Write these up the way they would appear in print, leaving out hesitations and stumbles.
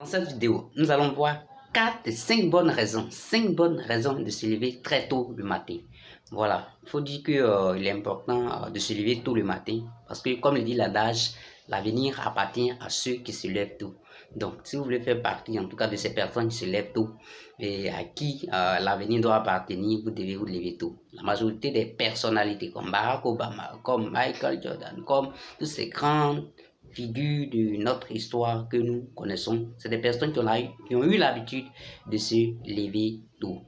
cette vidéo, nous allons voir 5 bonnes raisons, 5 bonnes raisons de se lever très tôt le matin. Voilà, il faut dire qu'il est important de se lever tôt le matin parce que, comme le dit l'adage, l'avenir appartient à ceux qui se lèvent tôt. Donc, si vous voulez faire partie, en tout cas, de ces personnes qui se lèvent tôt et à qui l'avenir doit appartenir, vous devez vous lever tôt. La majorité des personnalités comme Barack Obama, comme Michael Jordan, comme tous ces grands figures de notre histoire que nous connaissons, c'est des personnes qui ont eu l'habitude de se lever tôt.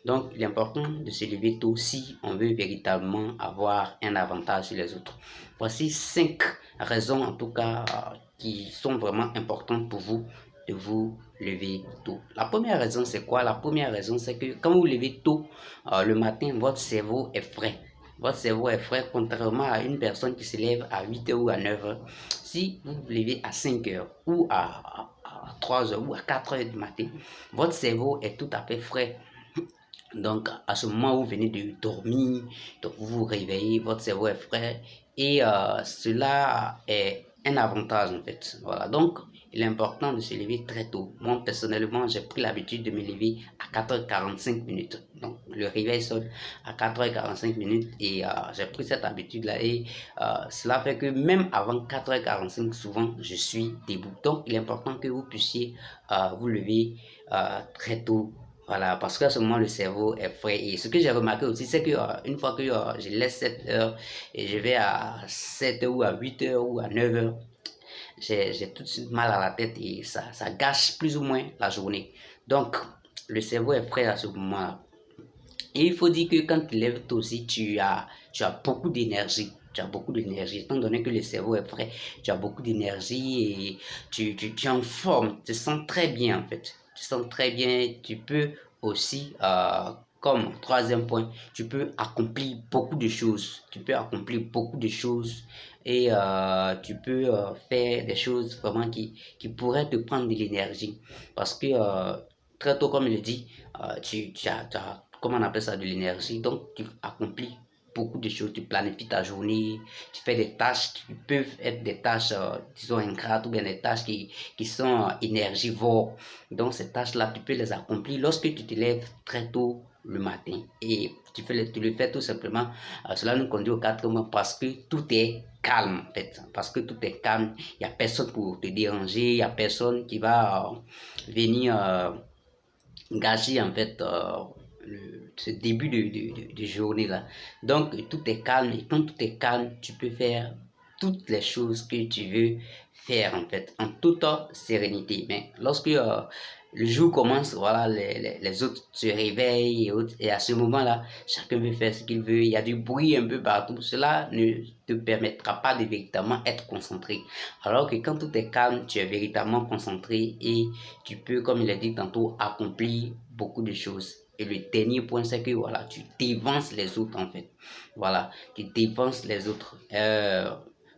Donc, il est important de se lever tôt si on veut véritablement avoir un avantage sur les autres. Voici 5 raisons, en tout cas, qui sont vraiment importantes pour vous de vous lever tôt. La première raison, c'est quoi? La première raison, c'est que quand vous vous levez tôt le matin, votre cerveau est frais. Votre cerveau est frais, contrairement à une personne qui se lève à 8h ou à 9h. Si vous vous levez à 5h ou à 3h ou à 4h du matin, votre cerveau est tout à fait frais. Donc, à ce moment où vous venez de dormir, donc vous vous réveillez, votre cerveau est frais et cela est un avantage en fait. Voilà, donc il est important de se lever très tôt. Moi, personnellement, j'ai pris l'habitude de me lever à 4h45 minutes. Donc, le réveil sonne à 4h45 minutes et j'ai pris cette habitude-là et cela fait que même avant 4h45, souvent, je suis debout. Donc, il est important que vous puissiez vous lever très tôt. Voilà, parce qu'à ce moment, le cerveau est frais. Et ce que j'ai remarqué aussi, c'est que une fois que je laisse 7 heures et je vais à 7 heures ou à 8 heures ou à 9 heures, j'ai tout de suite mal à la tête et ça gâche plus ou moins la journée. Donc, le cerveau est frais à ce moment-là. Et il faut dire que quand tu lèves tôt aussi, tu as beaucoup d'énergie. Tu as beaucoup d'énergie. Étant donné que le cerveau est frais, tu as beaucoup d'énergie et tu es en forme. Tu te sens très bien en fait. Tu te sens très bien. Tu peux aussi, comme troisième point, tu peux accomplir beaucoup de choses. Tu peux accomplir beaucoup de choses et tu peux faire des choses vraiment qui pourraient te prendre de l'énergie. Parce que très tôt, comme je le dis, tu as comment on appelle ça, de l'énergie. Donc, tu accomplis beaucoup de choses, tu planifies ta journée, tu fais des tâches qui peuvent être des tâches, disons, ingrates ou bien des tâches qui sont énergivores. Donc, ces tâches-là, tu peux les accomplir lorsque tu te lèves très tôt le matin. Et tu le fais tout simplement. Cela nous conduit au quatrième parce que tout est calme, en fait. Parce que tout est calme, il n'y a personne pour te déranger, il n'y a personne qui va venir gâcher, en fait, ce début de journée là. Donc tout est calme et quand tout est calme, tu peux faire toutes les choses que tu veux faire en fait, en toute sérénité. Mais lorsque le jour commence, voilà, les autres se réveillent et à ce moment-là, chacun veut faire ce qu'il veut. Il y a du bruit un peu partout. Cela ne te permettra pas de véritablement être concentré. Alors que quand tout est calme, tu es véritablement concentré et tu peux, comme il a dit tantôt, accomplir beaucoup de choses. Et le dernier point, c'est que voilà, tu dévances les autres en fait. Voilà, tu dévances les autres.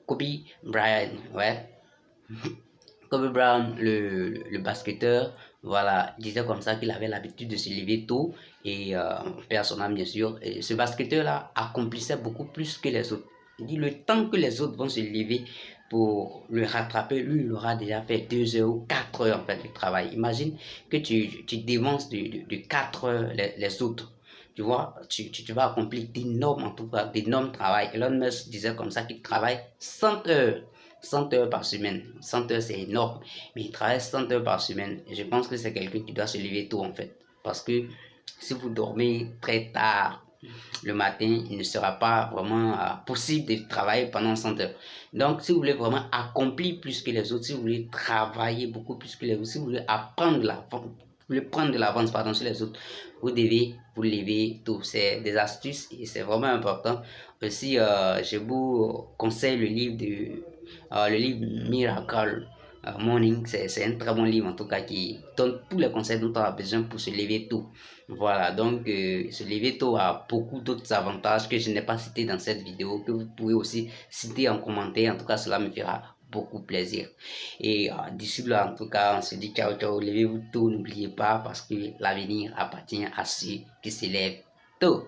Kobe Bryant, ouais. Kobe Bryant, le basketteur, voilà, disait comme ça qu'il avait l'habitude de se lever tôt et père son âme bien sûr. Et ce basketteur-là accomplissait beaucoup plus que les autres. Il dit le temps que les autres vont se lever pour le rattraper, lui, il aura déjà fait 2 heures ou 4 heures en fait de travail. Imagine que tu dévances de 4 heures les autres. Tu vois, tu vas accomplir d'énormes, en tout cas, d'énormes travail. Elon Musk disait comme ça qu'il travaille 100 heures. 100 heures par semaine. 100 heures, c'est énorme. Mais il travaille 100 heures par semaine. Et je pense que c'est quelqu'un qui doit se lever tôt, en fait. Parce que si vous dormez très tard le matin, il ne sera pas vraiment possible de travailler pendant 100 heures. Donc, si vous voulez vraiment accomplir plus que les autres, si vous voulez travailler beaucoup plus que les autres, si vous voulez prendre de l'avance pardon, sur les autres, vous devez vous lever tôt. C'est des astuces et c'est vraiment important. Aussi, je vous conseille le livre Miracle Morning. C'est un très bon livre en tout cas qui donne tous les conseils dont on a besoin pour se lever tôt. Voilà, donc se lever tôt a beaucoup d'autres avantages que je n'ai pas cités dans cette vidéo, que vous pouvez aussi citer en commentaire. En tout cas, cela me fera beaucoup plaisir. Et d'ici là, en tout cas, on se dit ciao, ciao, levez-vous tôt, n'oubliez pas, parce que l'avenir appartient à ceux qui se lèvent tôt.